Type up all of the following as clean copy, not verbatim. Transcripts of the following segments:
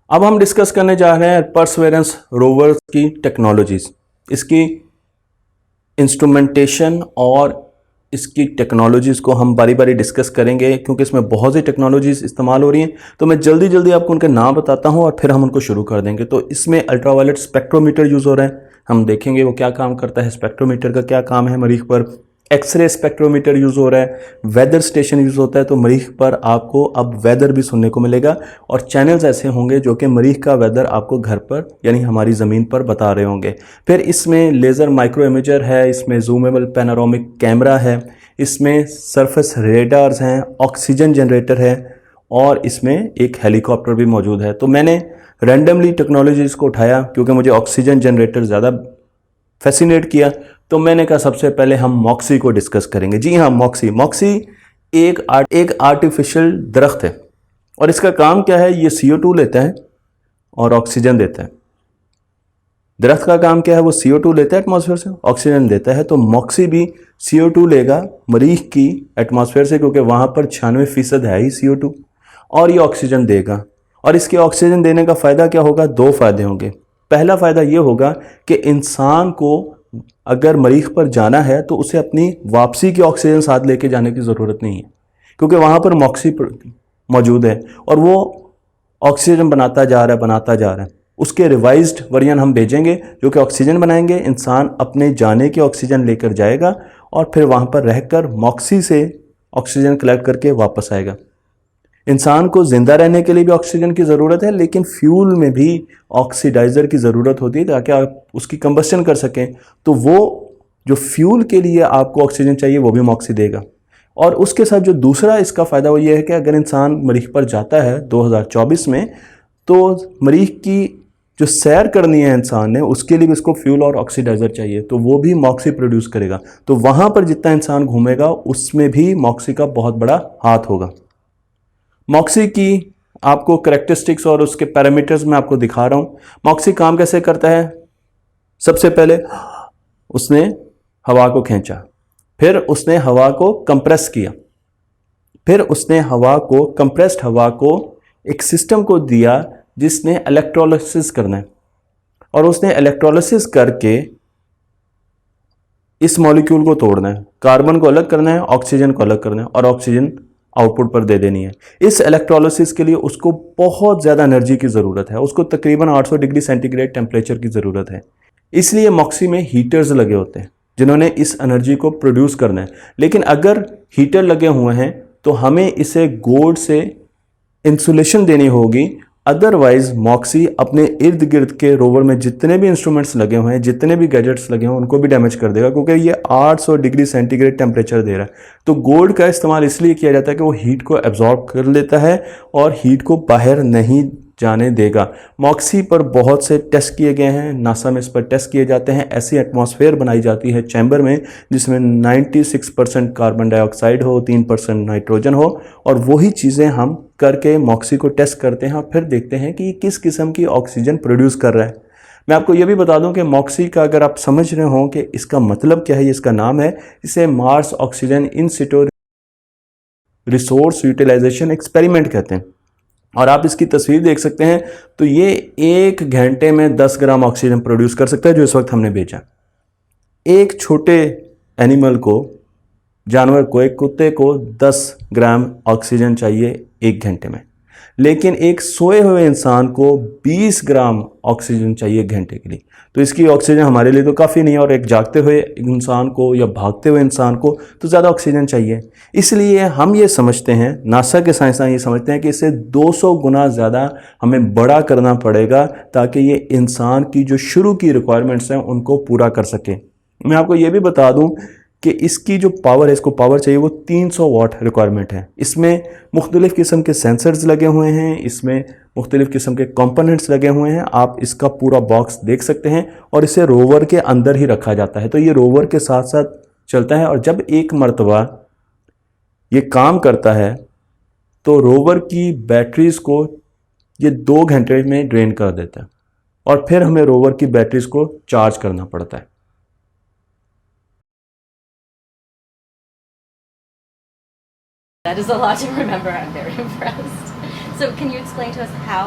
अब हम डिस्कस करने जा रहे हैं परसेवरेंस रोवर की टेक्नोलॉजीज, इसकी इंस्ट्रूमेंटेशन और इसकी टेक्नोलॉजीज़ को हम बारी बारी डिस्कस करेंगे क्योंकि इसमें बहुत सी टेक्नोलॉजीज़ इस्तेमाल हो रही हैं। तो मैं जल्दी जल्दी आपको उनके नाम बताता हूं और फिर हम उनको शुरू कर देंगे। तो इसमें अल्ट्रावायलेट स्पेक्ट्रोमीटर यूज़ हो रहा है, हम देखेंगे वो क्या काम करता है, स्पेक्ट्रोमीटर का क्या काम है मरीख पर। एक्सरे स्पेक्ट्रोमीटर यूज़ हो रहा है, वेदर स्टेशन यूज़ होता है, तो मरीख पर आपको अब वेदर भी सुनने को मिलेगा और चैनल्स ऐसे होंगे जो कि मरीख का वेदर आपको घर पर यानी हमारी ज़मीन पर बता रहे होंगे। फिर इसमें लेज़र माइक्रो इमेजर है, इसमें जूमेबल पैनोरामिक कैमरा है, इसमें सरफेस रेडार्स हैं, ऑक्सीजन जनरेटर है और इसमें एक हेलीकॉप्टर भी मौजूद है। तो मैंने रैंडमली टेक्नोलॉजीज़ को उठाया क्योंकि मुझे ऑक्सीजन जनरेटर ज़्यादा फैसिनेट किया। तो मैंने कहा सबसे पहले हम मॉक्सी को डिस्कस करेंगे। जी हाँ, मॉक्सी एक आर्टिफिशियल दरख्त है और इसका काम क्या है, ये CO2 लेता है और ऑक्सीजन देता है। दरख्त का काम क्या है, वो CO2 लेता है एटमॉस्फेयर से, ऑक्सीजन देता है। तो मॉक्सी भी CO2 लेगा मरीख की एटमॉस्फेयर से क्योंकि वहाँ पर 96% है ही CO2 और ये ऑक्सीजन देगा। और इसके ऑक्सीजन देने का फ़ायदा क्या होगा, दो फ़ायदे होंगे। पहला फ़ायदा ये होगा कि इंसान को अगर मरीख पर जाना है तो उसे अपनी वापसी की ऑक्सीजन साथ लेके जाने की ज़रूरत नहीं है क्योंकि वहाँ पर मॉक्सी मौजूद है और वो ऑक्सीजन बनाता जा रहा है। उसके रिवाइज्ड वर्जन हम भेजेंगे जो कि ऑक्सीजन बनाएंगे, इंसान अपने जाने की ऑक्सीजन लेकर जाएगा और फिर वहाँ पर रहकर मॉक्सी से ऑक्सीजन कलेक्ट करके वापस आएगा। इंसान को ज़िंदा रहने के लिए भी ऑक्सीजन की ज़रूरत है, लेकिन फ्यूल में भी ऑक्सीडाइज़र की ज़रूरत होती है ताकि आप उसकी कंबस्शन कर सकें। तो वो जो फ्यूल के लिए आपको ऑक्सीजन चाहिए वो भी मॉक्सी देगा। और उसके साथ जो दूसरा इसका फ़ायदा वो ये है कि अगर इंसान मरीख पर जाता है 2024 में, तो मरीख की जो सैर करनी है इंसान ने, उसके लिए भी उसको फ्यूल और ऑक्सीडाइज़र चाहिए, तो वो भी मॉक्सी प्रोड्यूस करेगा। तो वहाँ पर जितना इंसान घूमेगा उसमें भी मॉक्सी का बहुत बड़ा हाथ होगा। मॉक्सी की आपको करैक्टरिस्टिक्स और उसके पैरामीटर्स मैं आपको दिखा रहा हूँ। मॉक्सी काम कैसे करता है, सबसे पहले उसने हवा को खींचा, फिर उसने हवा को कंप्रेस किया, फिर उसने कंप्रेस्ड हवा को एक सिस्टम को दिया जिसने इलेक्ट्रोलिसिस करना है और उसने इलेक्ट्रोलिसिस करके इस मॉलिक्यूल को तोड़ना है, कार्बन को अलग करना है, ऑक्सीजन को अलग करना है और ऑक्सीजन आउटपुट पर दे देनी है। इस इलेक्ट्रोलिसिस के लिए उसको बहुत ज़्यादा एनर्जी की ज़रूरत है, उसको तकरीबन 800 डिग्री सेंटीग्रेड टेम्परेचर की ज़रूरत है। इसलिए मॉक्सी में हीटर्स लगे होते हैं जिन्होंने इस एनर्जी को प्रोड्यूस करना है। लेकिन अगर हीटर लगे हुए हैं तो हमें इसे गोल्ड से इंसुलेशन देनी होगी, अदरवाइज मॉक्सी अपने इर्द गिर्द के रोवर में जितने भी इंस्ट्रूमेंट्स लगे हुए हैं, जितने भी गैजेट्स लगे हुए हैं, उनको भी डैमेज कर देगा क्योंकि ये 800 डिग्री सेंटीग्रेड टेम्परेचर दे रहा है। तो गोल्ड का इस्तेमाल इसलिए किया जाता है कि वो हीट को एब्जॉर्ब कर लेता है और हीट को बाहर नहीं जाने देगा। मॉक्सी पर बहुत से टेस्ट किए गए हैं, नासा में इस पर टेस्ट किए जाते हैं। ऐसी एटमॉस्फेयर बनाई जाती है चैम्बर में जिसमें 96% कार्बन डाइऑक्साइड हो, 3% नाइट्रोजन हो और वही चीज़ें हम करके मॉक्सी को टेस्ट करते हैं और फिर देखते हैं कि किस किस्म की ऑक्सीजन प्रोड्यूस कर रहा है। मैं आपको यह भी बता दूं कि मॉक्सी का अगर आप समझ रहे हो कि इसका मतलब क्या है, ये इसका नाम है, इसे Mars oxygen in situ resource utilisation experiment कहते हैं। और आप इसकी तस्वीर देख सकते हैं तो ये 1 घंटे में 10 ग्राम ऑक्सीजन प्रोड्यूस कर सकता है जो इस वक्त हमने भेजा। एक छोटे एनिमल को, जानवर को, एक कुत्ते को 10 ग्राम ऑक्सीजन चाहिए 1 घंटे में, लेकिन एक सोए हुए इंसान को 20 ग्राम ऑक्सीजन चाहिए 1 घंटे के लिए। तो इसकी ऑक्सीजन हमारे लिए तो काफ़ी नहीं है और एक जागते हुए इंसान को या भागते हुए इंसान को तो ज़्यादा ऑक्सीजन चाहिए। इसलिए हम ये समझते हैं, नासा के साइंसदान ये समझते हैं कि इसे 200 गुना ज़्यादा हमें बड़ा करना पड़ेगा ताकि ये इंसान की जो शुरू की रिक्वायरमेंट्स हैं उनको पूरा कर सके। मैं आपको ये भी बता दूं कि इसकी जो पावर है, इसको पावर चाहिए वो 300 वाट रिक्वायरमेंट है। इसमें मुख्तलिफ़ किस्म के सेंसर्स लगे हुए हैं, इसमें मुख्तलिफ़ किस्म के कंपोनेंट्स लगे हुए हैं। आप इसका पूरा बॉक्स देख सकते हैं और इसे रोवर के अंदर ही रखा जाता है, तो ये रोवर के साथ साथ चलता है और जब एक मरतबा ये काम करता है तो रोवर की बैटरीज़ को ये 2 घंटे में ड्रेन कर देता है और फिर हमें रोवर की बैटरीज़ को चार्ज करना पड़ता है। That is a lot to remember. I'm very impressed. So can you explain to us how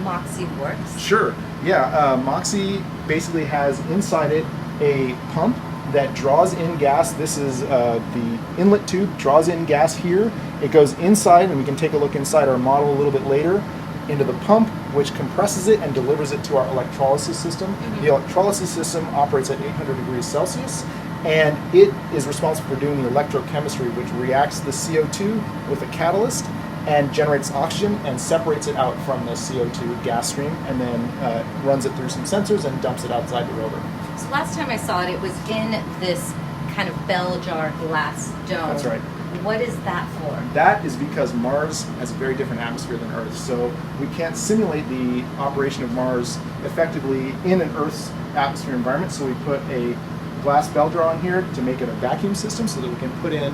Moxie works? Sure. Yeah. Moxie basically has inside it a pump that draws in gas. This is the inlet tube, draws in gas here. It goes inside, and we can take a look inside our model a little bit later, into the pump, which compresses it and delivers it to our electrolysis system. The electrolysis system operates at 800 degrees Celsius, and it is responsible for doing the electrochemistry, which reacts the CO2 with a catalyst and generates oxygen and separates it out from the CO2 gas stream, and then runs it through some sensors and dumps it outside the rover. So last time I saw it, it was in this kind of bell jar glass dome. That's right. What is that for? That is because Mars has a very different atmosphere than Earth, so we can't simulate the operation of Mars effectively in an Earth's atmosphere environment, so we put a glass bell jar on here to make it a vacuum system so that we can put in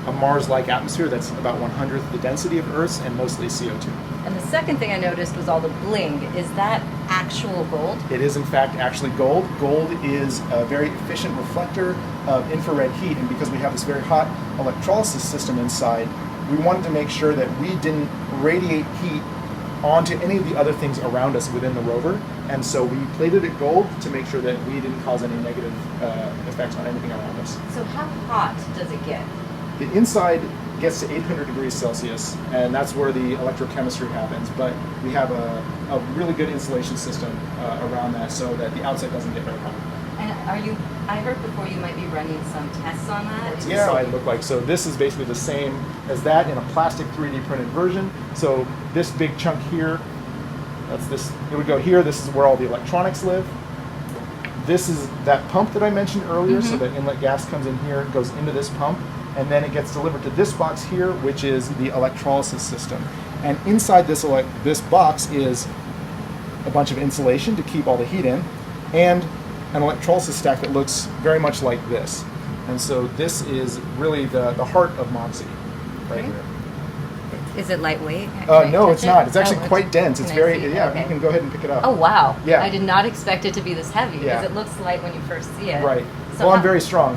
a Mars-like atmosphere that's about 1/100th the density of Earth's and mostly CO2. And the second thing I noticed was all the bling. Is that actual gold? It is in fact actually gold. Gold is a very efficient reflector of infrared heat, and because we have this very hot electrolysis system inside, we wanted to make sure that we didn't radiate heat onto any of the other things around us within the rover, and so we plated it gold to make sure that we didn't cause any negative effects on anything around us. So how hot does it get? The inside gets to 800 degrees Celsius, and that's where the electrochemistry happens, but we have a really good insulation system around that so that the outside doesn't get very hot. And I heard before you might be running some tests on that. What's the inside look like? So this is basically the same as that in a plastic 3D printed version. So this big chunk here, that's this, it would go here. This is where all the electronics live. This is that pump that I mentioned earlier, so that inlet gas comes in here, goes into this pump, and then it gets delivered to this box here, which is the electrolysis system. And inside this box is a bunch of insulation to keep all the heat in, and an electrolysis stack that looks very much like this. And so this is really the heart of Moxie right here. Is it lightweight? No, it's not. It's actually quite dense. It's Can I very, see? yeah, Okay. you can go ahead and pick it up. Oh, wow. Yeah. I did not expect it to be this heavy because Yeah. it looks light when you first see it. Right. So Well, I'm how- very strong.